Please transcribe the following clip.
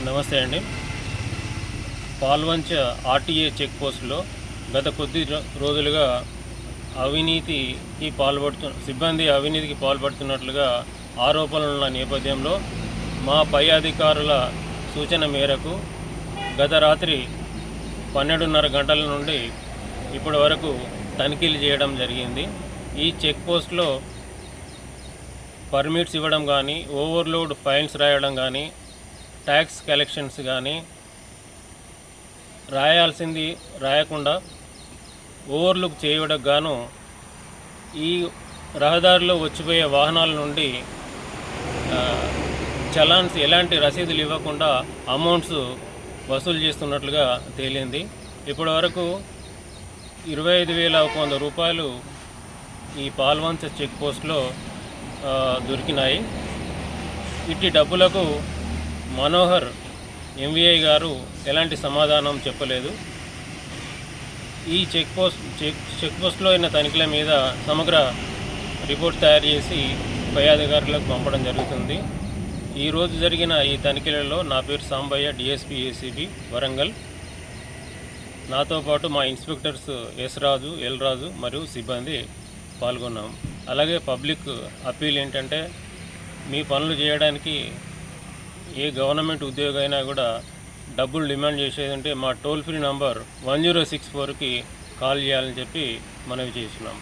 నమస్తే అండి. Palvancha RTA check పోస్టులో గత కొద్ది రోజులుగా సిబ్బంది అవినీతికి పాల్పడుతున్నట్లుగా ఆరోపణలున్న నేపథ్యంలో మా పై అధికారుల సూచన మేరకు గత రాత్రి 12:30 గంటల నుండి ఇప్పటి వరకు తనిఖీలు చేయడం జరిగింది. ఈ చెక్ పోస్ట్లో పర్మిట్స్ ఇవ్వడం కానీ, ఓవర్లోడ్ ఫైన్స్ రాయడం కానీ, ట్యాక్స్ కలెక్షన్స్ కానీ రాయాల్సింది రాయకుండా ఓవర్లుక్ చేయడం గాను ఈ రహదారిలో వచ్చిపోయే వాహనాల నుండి చలాన్స్ ఎలాంటి రసీదులు ఇవ్వకుండా అమౌంట్స్ వసూలు చేస్తున్నట్లుగా తేలింది. ఇప్పటి వరకు 25,100 రూపాయలు ఈ పాల్వంచ చెక్ పోస్ట్లో దొరికినాయి. ఇట్టి డబ్బులకు మనోహర్ ఎంవీఐ గారు ఎలాంటి సమాధానం చెప్పలేదు. ఈ చెక్ పోస్ట్లో అయిన తనిఖీల మీద సమగ్ర రిపోర్ట్ తయారు చేసి పై అధికారులకు పంపడం జరుగుతుంది. ఈరోజు జరిగిన ఈ తనిఖీలలో నా పేరు సాంబయ్య, డిఎస్పీ ఏసీబీ వరంగల్. నాతో పాటు మా ఇన్స్పెక్టర్స్ ఎస్ రాజు, ఎల్ రాజు మరియు సిబ్బంది పాల్గొన్నాం. అలాగే పబ్లిక్ అప్పీల్ ఏంటంటే, మీ పనులు చేయడానికి ఏ గవర్నమెంట్ ఉద్యోగం అయినా కూడా డబ్బులు డిమాండ్ చేసేదంటే మా టోల్ ఫ్రీ నంబర్ 1064కి కాల్ చేయాలని చెప్పి మనవి చేస్తున్నాం.